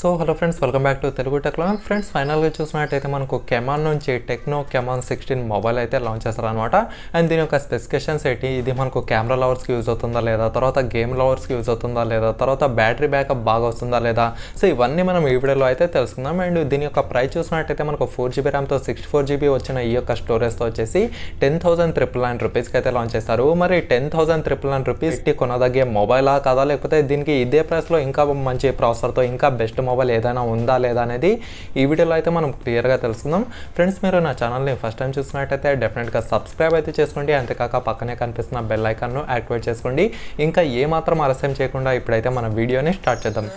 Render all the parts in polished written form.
So hello friends, welcome back to Telugu టెక్లో. Friends, ఫైనల్గా చూసినట్టయితే మనకు కెమాన్ నుంచి టెక్నో కెమాన్ 16 మొబైల్ అయితే లాంచ్ చేస్తారనమాట. అండ్ దీని యొక్క స్పెసిఫికేషన్స్ ఏంటి, ఇది మనకు కెమెరా లవర్స్కి యూజ్ అవుతుందా లేదా, తర్వాత గేమ్ లవర్స్కి యూజ్ అవుతుందా లేదా, తర్వాత బ్యాటరీ బ్యాకప్ బాగా వస్తుందా లేదా, సో ఇవన్నీ మనం ఈ వీడియోలో అయితే తెలుసుకుందాం. అండ్ దీని యొక్క ప్రైస్ చూసినట్టయితే మనకు 4GB ర్యామ్తో 64GB వచ్చిన ఈ యొక్క స్టోరేజ్తో వచ్చేసి 10,999 రూపీస్కి అయితే లాంచ్ చేస్తారు. మరి 10,999 రూపీస్కి కొనదగే మొబైలా కాదా, లేకపోతే దీనికి ఇదే ప్రైస్లో ఇంకా మంచి ప్రాసెసర్తో ఇంకా బెస్ట్ మొబైల్ ఏదైనా ఉందా లేదా అనేది ఈ వీడియోలో అయితే మనం క్లియర్గా తెలుసుకుందాం. ఫ్రెండ్స్, మీరు నా ఛానల్ని ఫస్ట్ టైం చూసినట్టయితే డెఫినెట్గా సబ్స్క్రైబ్ అయితే చేసుకోండి. అంతేకాక పక్కనే కనిపిస్తున్న బెల్ ఐకాన్ను యాక్టివేట్ చేసుకోండి. ఇంకా ఏమాత్రం ఆలస్యం చేయకుండా ఇప్పుడైతే మన వీడియోని స్టార్ట్ చేద్దాం.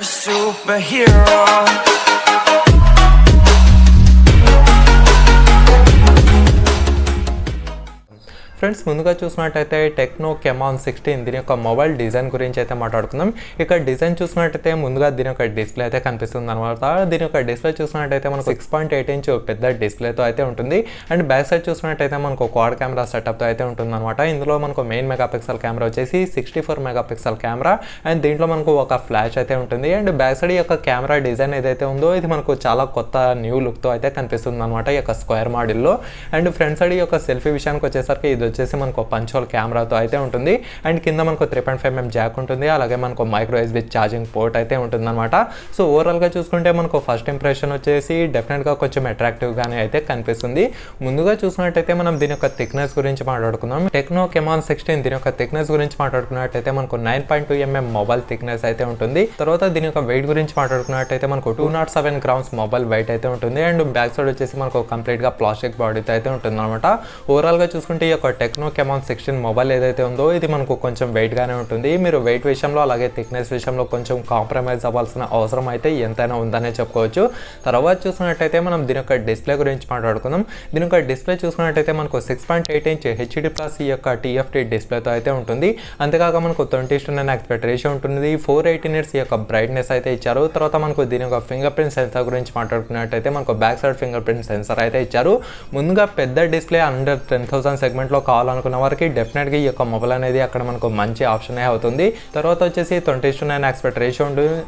ఫ్రెండ్స్, ముందుగా చూసినట్టయితే టెక్నో కెమాన్ 16 దీని యొక్క మొబైల్ డిజైన్ గురించి అయితే మాట్లాడుకుందాం. ఇక్కడ డిజైన్ చూసినట్టయితే ముందుగా దీని యొక్క డిస్ప్లే అయితే కనిపిస్తుంది అనమాట. దీని యొక్క డిస్ప్లే చూసినట్టయితే మనకు 6.8 ఇంచ్ పెద్ద డిస్ప్లేతో అయితే ఉంటుంది. అండ్ బ్యాక్ సైడ్ చూసినట్టయితే మనకు క్వాడ్ కెమెరా సెటప్తో అయితే ఉంటుంది అనమాట. ఇందులో మనకు మెయిన్ మెగాపిక్సెల్ కెమెరా వచ్చేసి 64 మెగాపిక్సెల్ కెమెరా. అండ్ దీంట్లో మనకు ఒక ఫ్లాష్ అయితే ఉంటుంది. అండ్ బ్యాక్ సైడ్ యొక్క కెమెరా డిజైన్ ఏదైతే ఉందో ఇది మనకు చాలా కొత్త న్యూ లుక్తో అయితే కనిపిస్తుంది అనమాట ఈ యొక్క స్క్వేర్ మోడల్లో. అండ్ ఫ్రంట్ సైడ్ యొక్క సెల్ఫీ విషయానికి వచ్చేసరికి ఇది వచ్చేసి మనకు పంచోల్ కెమెరాతో అయితే ఉంటుంది. అండ్ కింద మనకు 3.5mm జాక్ ఉంటుంది. అలాగే మనకు మైక్రో USB ఛార్జింగ్ పోర్ట్ అయితే ఉంటుంది అనమాట. సో ఓవరాల్గా చూసుకుంటే మనకు ఫస్ట్ ఇంప్రెషన్ వచ్చేసి డెఫినెట్గా కొంచెం అట్రాక్టివ్గానే అయితే కనిపిస్తుంది. ముందుగా చూసినట్టయితే మనం దీని యొక్క థిక్నెస్ గురించి మాట్లాడుకుందాం. టెక్నో కెమాన్ 16 దీని యొక్క థిక్నెస్ గురించి మాట్లాడుకున్నట్టయితే మనకు 9.2mm మొబైల్ థిక్నెస్ అయితే ఉంటుంది. తర్వాత దీని యొక్క వెయిట్ గురించి మాట్లాడుకున్నట్టయితే మనకు 207 గ్రామ్స్ మొబైల్ వెయిట్ అయితే ఉంటుంది. అండ్ బ్యాక్ సైడ్ వచ్చేసి మనకు కంప్లీట్గా ప్లాస్టిక్ బాడీతో అయితే ఉంటుంది అనమాట. ఓవరాల్గా చూసుకుంటే ఈ యొక్క టెక్నో కెమాన్ 16 మొబైల్ ఏదైతే ఉందో ఇది మనకు కొంచెం వెయిట్గానే ఉంటుంది. మీరు వెయిట్ విషయంలో అలాగే థిక్నెస్ విషయంలో కొంచెం కాంప్రమైజ్ అవ్వాల్సిన అవసరం అయితే ఎంతైనా ఉందనే చెప్పుకోవచ్చు. తర్వాత చూసినట్టయితే మనం దీని యొక్క డిస్ప్లే గురించి మాట్లాడుకుందాం. దీని యొక్క డిస్ప్లే చూసినట్టయితే మనకు 6.8 ఇంచ్ HD+ ఈ యొక్క TFT డిస్ప్లేతో అయితే ఉంటుంది. అంతేకాక మనకు 20:9 ఆస్పెక్ట్ రేషియో ఉంటుంది. 480 నిట్స్ ఈ యొక్క బ్రైట్నెస్ అయితే ఇచ్చారు. తర్వాత మనకు దీని యొక్క ఫింగర్ ప్రింట్ సెన్సార్ గురించి మాట్లాడుకున్నట్టయితే మనకు back side finger print censor అయితే ఇచ్చారు. ముందుగా పెద్ద డిస్ప్లే అండర్ 10,000 సెగ్మెంట్లో కావాలనుకున్న వారికి డెఫినెట్గా ఈ యొక్క మొబైల్ అనేది అక్కడ మనకు మంచి ఆప్షనే అవుతుంది. తర్వాత వచ్చేసి 20:9 ఆస్పెక్ట్ రేషియో ఉంటుంది.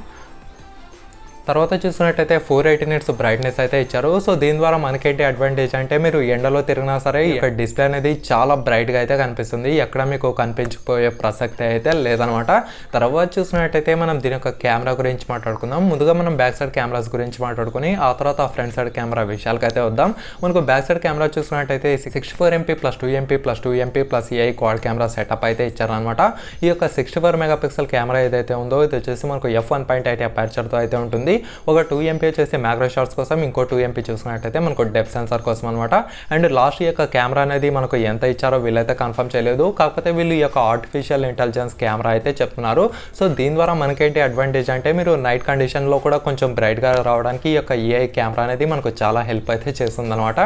తర్వాత చూసినట్టయితే 480 నిట్స్ బ్రైట్నెస్ అయితే ఇచ్చారు. సో దీని ద్వారా మనకేంటి అడ్వాంటేజ్ అంటే మీరు ఎండలో తిరిగినా సరే ఇక్కడ డిస్ప్లే అనేది చాలా బ్రైట్గా అయితే కనిపిస్తుంది. ఎక్కడ మీకు కనిపించకపోయే ప్రసక్తి అయితే లేదనమాట. తర్వాత చూసినట్టయితే మనం దీని యొక్క కెమెరా గురించి మాట్లాడుకుందాం. ముందుగా మనం బ్యాక్ సైడ్ కెమెరాస్ గురించి మాట్లాడుకుని ఆ తర్వాత ఫ్రంట్ సైడ్ కెమెరా విషయాలకు అయితే వద్దాం. మనకు బ్యాక్ సైడ్ కెమెరా చూసినట్టయితే 64MP + 2MP + 2MP + AI quad camera setup అయితే ఇచ్చారనమాట. ఈ యొక్క 64 మెగాపిక్సెల్ కెమెరా ఏదైతే ఉందో ఇది వచ్చేసి మనకు f1.8 అపర్చర్తో అయితే ఉంటుంది. ఒక 2MP వచ్చేసి మ్యాక్రో షాట్స్ కోసం, ఇంకో 2MP చూసినట్టయితే మనకు డెప్త్ సెన్సార్ కోసం అనమాట. అండ్ లాస్ట్ యొక్క కెమెరా అనేది మనకు ఎంత ఇచ్చారో వీళ్ళైతే కన్ఫర్మ్ చేయలేదు. కాకపోతే వీళ్ళు ఈ యొక్క ఆర్టిఫిషియల్ ఇంటెలిజెన్స్ కెమెరా అయితే చెప్తున్నారు. సో దీని ద్వారా మనకేంటి అడ్వాంటేజ్ అంటే మీరు నైట్ కండిషన్లో కూడా కొంచెం బ్రైట్గా రావడానికి ఈ యొక్క AI కెమెరా అనేది మనకు చాలా హెల్ప్ అయితే చేస్తుంది అనమాట.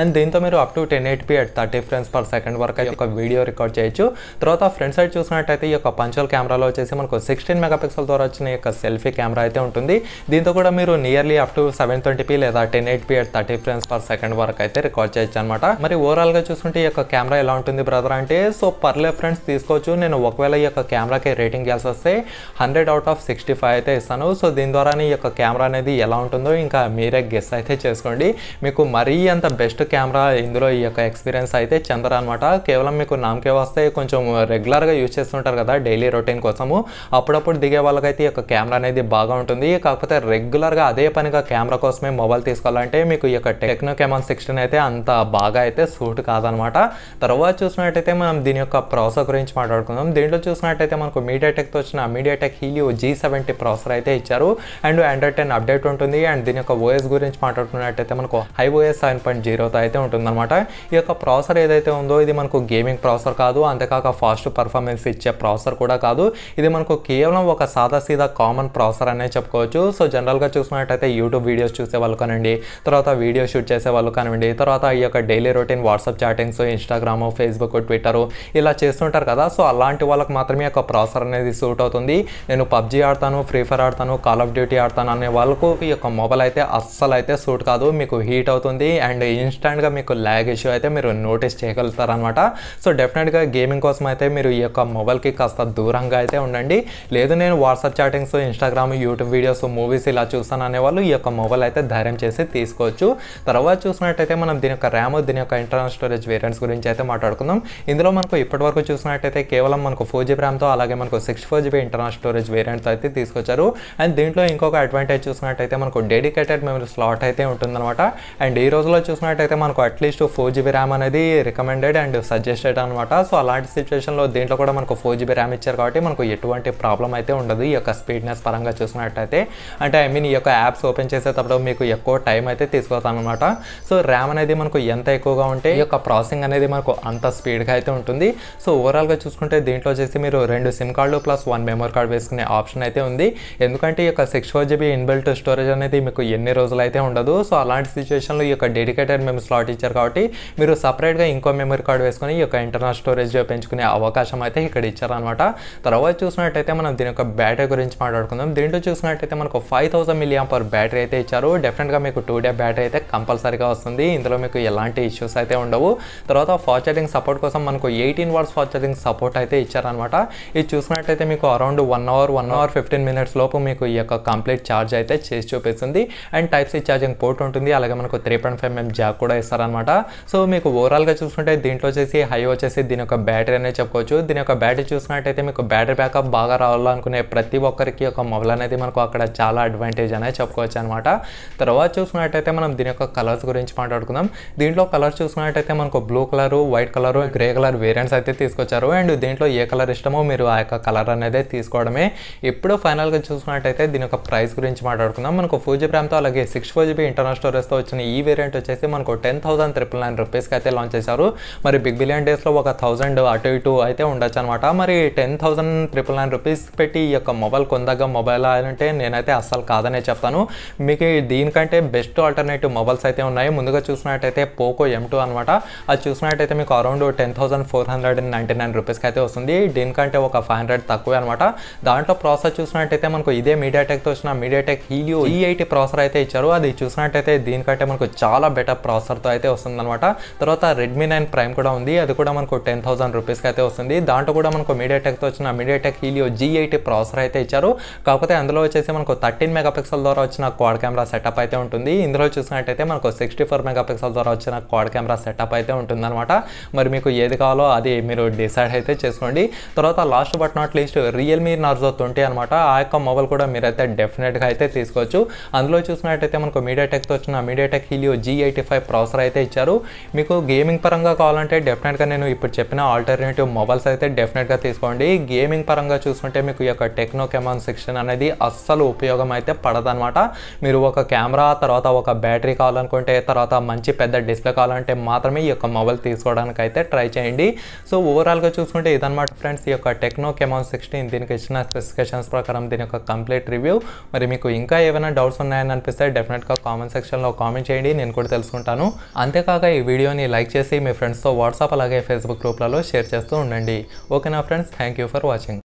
అండ్ దీంతో మీరు up to 1080p at 30 frames/second వరకు అయితే ఒక వీడియో రికార్డ్ చేయొచ్చు. తర్వాత ఫ్రంట్ సైడ్ చూసినట్టయితే ఈ యొక్క పంచోల్ కెమెరాలో వచ్చేసి మనకు 16 మెగాపిక్సెల్ ద్వారా వచ్చిన ఈ యొక్క సెల్ఫీ కెమెరా అయితే ఉంటుంది. దీంతో కూడా మీరు నియర్లీ అప్ టు 720p లేదా 1080p at 30 frames/second వరకు అయితే రికార్డ్ చేయొచ్చు అనమాట. మరి ఓవరాల్గా చూసుకుంటే ఈ యొక్క కెమెరా ఎలా ఉంటుంది బ్రదర్ అంటే, సో పర్లే ఫ్రెండ్స్ తీసుకోవచ్చు. నేను ఒకవేళ ఈ యొక్క కెమెరాకి రేటింగ్ ఇవ్వాల్సి వస్తే 100/65 అయితే ఇస్తాను. సో దీని ద్వారా ఈ యొక్క కెమెరా అనేది ఎలా ఉంటుందో ఇంకా మీరే గెస్ అయితే చేసుకోండి. మీకు మరీ అంత బెస్ట్ కెమెరా ఇందులో ఈ యొక్క ఎక్స్పీరియన్స్ అయితే చెందరు అనమాట. కేవలం మీకు నామకే వస్తే కొంచెం రెగ్యులర్గా యూజ్ చేస్తుంటారు కదా డైలీ రొటీన్ కోసము, అప్పుడప్పుడు దిగే వాళ్ళకైతే ఈ యొక్క కెమెరా అనేది బాగా ఉంటుంది. కాకపోతే రెగ్యులర్గా అదే పనిగా కెమెరా కోసమే మొబైల్ తీసుకోవాలంటే మీకు ఈ యొక్క టెక్నో కెమాన్ 16 అయితే అంత బాగా అయితే సూట్ కాదనమాట. తర్వాత చూసినట్టయితే మనం దీని యొక్క ప్రాసెసర్ గురించి మాట్లాడుకుందాం. దీంట్లో చూసినట్టయితే మనకు మీడియాటెక్తో వచ్చిన మీడియాటెక్ హీలియో G70 ప్రాసెసర్ అయితే ఇచ్చారు. అండ్ Android 10 అప్డేట్ ఉంటుంది. అండ్ దీని యొక్క OS గురించి మాట్లాడుకున్నట్టయితే మనకు iOS 7.0తో అయితే ఉంటుందన్నమాట. ఈ యొక్క ప్రాసెసర్ ఏదైతే ఉందో ఇది మనకు గేమింగ్ ప్రాసెసర్ కాదు, అంతేకాక ఫాస్ట్ పర్ఫార్మెన్స్ ఇచ్చే ప్రాసెసర్ కూడా కాదు. ఇది మనకు కేవలం ఒక సాదా కామన్ ప్రాసెసర్ అనే చెప్పుకోవచ్చు. సో జనరల్గా చూసినట్టయితే యూట్యూబ్ వీడియోస్ చూసే వాళ్ళు కానివ్వండి, తర్వాత వీడియో షూట్ చేసే వాళ్ళు కానివ్వండి, తర్వాత ఈ యొక్క daily routine WhatsApp chattings, Instagram, Facebook, Twitter ఇలా చేస్తుంటారు కదా. సో అలాంటి వాళ్ళకి మాత్రమే ఒక ప్రాసెసర్ అనేది సూట్ అవుతుంది. నేను PUBG ఆడతాను, ఫ్రీ ఫైర్ ఆడతాను, కాల్ ఆఫ్ డ్యూటీ ఆడతాను అనే వాళ్ళకు ఈ యొక్క మొబైల్ అయితే అస్సలు అయితే సూట్ కాదు. మీకు హీట్ అవుతుంది అండ్ ఇన్స్టెంట్గా మీకు ల్యాగ్ ఇష్యూ అయితే మీరు నోటీస్ చేయగలుగుతారనమాట. సో డెఫినెట్గా గేమింగ్ కోసం అయితే మీరు ఈ యొక్క మొబైల్కి కాస్త దూరంగా అయితే ఉండండి. లేదు నేను WhatsApp chattings, Instagram, YouTube videos, movies వచ్చేసి ఇలా చూస్తాను అనేవాళ్ళు ఈ యొక్క మొబైల్ అయితే ధైర్యం చేసి తీసుకోవచ్చు. తర్వాత చూసినట్టయితే మనం దీని యొక్క ర్యామ్, దీని యొక్క ఇంటర్నల్ స్టోరేజ్ వేరియంట్స్ గురించి అయితే మాట్లాడుకుందాం. ఇందులో మనకు ఇప్పటివరకు చూసినట్టయితే కేవలం మనకు 4GB ర్యామ్తో అలాగే మనకు 64GB ఇంటర్నల్ స్టోరేజ్ వేరియంట్తో అయితే తీసుకొచ్చారు. అండ్ దీంట్లో ఇంకొక అడ్వాంటేజ్ చూసినట్టయితే మనకు డెడికేటెడ్ మెమరీ స్లాట్ అయితే ఉంటుందన్నమాట. అండ్ ఈ రోజులో చూసినట్టయితే మనకు అట్లీస్ట్ 4GB ర్యామ్ అనేది రికమెండెడ్ అండ్ సజెస్టెడ్ అనమాట. సో అలాంటి సిచ్యువేషన్లో దీంట్లో కూడా మనకు 4GB ర్యామ్ ఇచ్చారు కాబట్టి మనకు ఎటువంటి ప్రాబ్లం అయితే ఉండదు ఈ యొక్క స్పీడ్నెస్ పరంగా చూసినట్టయితే. అంటే ఈ యొక్క యాప్స్ ఓపెన్ చేసేటప్పుడు మీకు ఎక్కువ టైం అయితే తీసుకొస్తాను అనమాట. సో ర్యామ్ అనేది మనకు ఎంత ఎక్కువగా ఉంటే ఈ యొక్క ప్రాసెసింగ్ అనేది మనకు అంత స్పీడ్గా అయితే ఉంటుంది. సో ఓవరాల్గా చూసుకుంటే దీంట్లో వచ్చేసి మీరు 2 సిమ్ కార్డులు ప్లస్ 1 మెమరీ కార్డ్ వేసుకునే ఆప్షన్ అయితే ఉంది. ఎందుకంటే ఈ యొక్క 64GB ఇన్బిల్ట్ స్టోరేజ్ అనేది మీకు ఎన్ని రోజులు అయితే ఉండదు. సో అలాంటి సిచ్యువేషన్లో ఈ యొక్క డెడికేటెడ్ మెమరీ స్లాట్ ఇచ్చారు కాబట్టి మీరు సపరేట్గా ఇంకో మెమరీ కార్డ్ వేసుకొని ఈ యొక్క ఇంటర్నల్ స్టోరేజ్ పెంచుకునే అవకాశం అయితే ఇక్కడ ఇచ్చారనమాట. తర్వాత చూసినట్టయితే మనం దీని యొక్క బ్యాటరీ గురించి మాట్లాడుకుందాం. దీంట్లో చూసినట్టయితే మనకు 5000 mAh బ్యాటరీ అయితే ఇచ్చారు. డెఫినెట్గా మీకు 2 డే బ్యాటరీ అయితే కంపల్సరీగా వస్తుంది. ఇందులో మీకు ఎలాంటి ఇష్యూస్ అయితే ఉండవు. తర్వాత ఫాస్ట్ ఛార్జింగ్ సపోర్ట్ కోసం మనకు 18 వాట్స్ ఫాస్ట్ ఛార్జింగ్ సపోర్ట్ అయితే ఇచ్చారనమాట. ఇది చూసినట్టయితే మీకు అరౌండ్ 1 అవర్ 15 మినిట్స్ లోపు మీకు ఈ యొక్క కంప్లీట్ ఛార్జ్ అయితే చేసి చూపిస్తుంది. అండ్ Type-C ఛార్జింగ్ పోర్ట్ ఉంటుంది. అలాగే మనకు 3.5mm జాక్ కూడా ఇస్తారనమాట. సో మీకు ఓవరాల్గా చూసుకుంటే దీంట్లో వచ్చేసి హై వచ్చేసి దీని యొక్క బ్యాటరీ అనేది చెప్పుకోవచ్చు. దీని యొక్క బ్యాటరీ చూసినట్టయితే మీకు బ్యాటరీ బ్యాకప్ బాగా రావాలనుకునే ప్రతి ఒక్కరికి ఒక మొబైల్ అనేది మనకు అక్కడ చాలా అడ్వాంటేజ్ అనేది చెప్పుకోవచ్చు అనమాట. తర్వాత చూసినట్టయితే మనం దీని యొక్క కలర్స్ గురించి మాట్లాడుకుందాం. దీంట్లో కలర్స్ చూసినట్టయితే మనకు blue colour, white colour, grey colour variants అయితే తీసుకొచ్చారు. అండ్ దీంట్లో ఏ కలర్ ఇష్టమో మీరు ఆ యొక్క కలర్ అనేది తీసుకోవడమే. ఇప్పుడు ఫైనల్గా చూసినట్టయితే దీని యొక్క ప్రైస్ గురించి మాట్లాడుకుందాం. మనకు 4GB ర్యామ్తో అలాగే 64GB ఇంటర్నల్ స్టోరేజ్తో వచ్చిన ఈ వేరియంట్ వచ్చేసి మనకు 10,999 రూపీస్కి అయితే లాంచ్ చేశారు. మరి బిగ్ బిలియన్ డేస్లో ఒక 1000 అటు ఇటు అయితే ఉండొచ్చు అనమాట. మరి 10,999 రూపీస్ పెట్టి ఈ యొక్క మొబైల్ కొందగ్గ మొబైల్ అంటే నేనైతే అస్సలు కాదనే చెప్తాను. మీకు దీనికంటే బెస్ట్ ఆల్టర్నేటివ్ మొబైల్స్ అయితే ఉన్నాయి. ముందుగా చూసినట్టయితే పోకో M2 అనమాట. అది చూసినట్టయితే మీకు అరౌండ్ 10,499 రూపీస్కి అయితే వస్తుంది. దీనికంటే ఒక 500 తక్కువే అనమాట. దాంట్లో ప్రాసెసర్ చూసినట్టయితే మనకు ఇదే మీడియాటెక్తో వచ్చిన మీడియాటెక్ హీలియో G80 ప్రాసెసర్ అయితే ఇచ్చారు. అది చూసినట్టయితే దీనికంటే మనకు చాలా బెటర్ ప్రాసెసర్తో అయితే వస్తుంది అనమాట. తర్వాత Redmi 9 Prime కూడా ఉంది. అది కూడా మనకు 10,000 రూపీస్కి అయితే వస్తుంది. దాంట్లో కూడా మనకు మీడియాటెక్తో వచ్చిన మీడియాటెక్ హీలియో G80 ప్రాసెసర్ అయితే ఇచ్చారు. కాకపోతే అందులో వచ్చేసి మనకు 13 మెగాపిక్సెల్ ద్వారా వచ్చిన క్వాడ్ కెమెరా సెటప్ అయితే ఉంటుంది. ఇందులో చూసినట్టయితే మనకు 64 మెగాపిక్సెల్ ద్వారా వచ్చిన క్వాడ్ కెమెరా సెటప్ అయితే ఉంటుంది అనమాట. మరి మీకు ఏది కావాలో అది మీరు డిసైడ్ అయితే చేసుకోండి. తర్వాత last but not least Realme Narzo 20 అనమాట. ఆ యొక్క మొబైల్ కూడా మీరైతే డెఫినెట్గా అయితే తీసుకోవచ్చు. అందులో చూసినట్టయితే మనకు మీడియాటెక్తో వచ్చిన మీడియాటెక్ హీలియో G85 ప్రాసెసర్ అయితే ఇచ్చారు. మీకు గేమింగ్ పరంగా కావాలంటే డెఫినెట్గా నేను ఇప్పుడు చెప్పిన ఆల్టర్నేటివ్ మొబైల్స్ అయితే డెఫినెట్గా తీసుకోండి. గేమింగ్ పరంగా చూసుకుంటే మీకు ఈ యొక్క టెక్నో కెమాన్ 16 అనేది అస్సలు ఉపయోగం అయితే పడదనమాట. మీరు ఒక కెమెరా తర్వాత ఒక బ్యాటరీ కావాలనుకుంటే తర్వాత మంచి పెద్ద డిస్ప్లే కావాలంటే మాత్రమే ఈ యొక్క మొబైల్ తీసుకోవడానికి అయితే ట్రై చేయండి. సో ఓవరాల్గా చూసుకుంటే ఇదన్నమాట ఫ్రెండ్స్ ఈ యొక్క టెక్నో కెమాన్ 16 దీనికి ఇచ్చిన స్పెసిఫికేషన్స్ ప్రకారం దీని యొక్క కంప్లీట్ రివ్యూ. మరి మీకు ఇంకా ఏమైనా డౌట్స్ ఉన్నాయని అనిపిస్తే డెఫినెట్గా కామెంట్ సెక్షన్లో కామెంట్ చేయండి, నేను కూడా తెలుసుకుంటాను. అంతేకాక ఈ వీడియోని లైక్ చేసి మీ ఫ్రెండ్స్తో వాట్సాప్ అలాగే ఫేస్బుక్ గ్రూప్లలో షేర్ చేస్తూ ఉండండి. ఓకేనా friends, thank you for watching.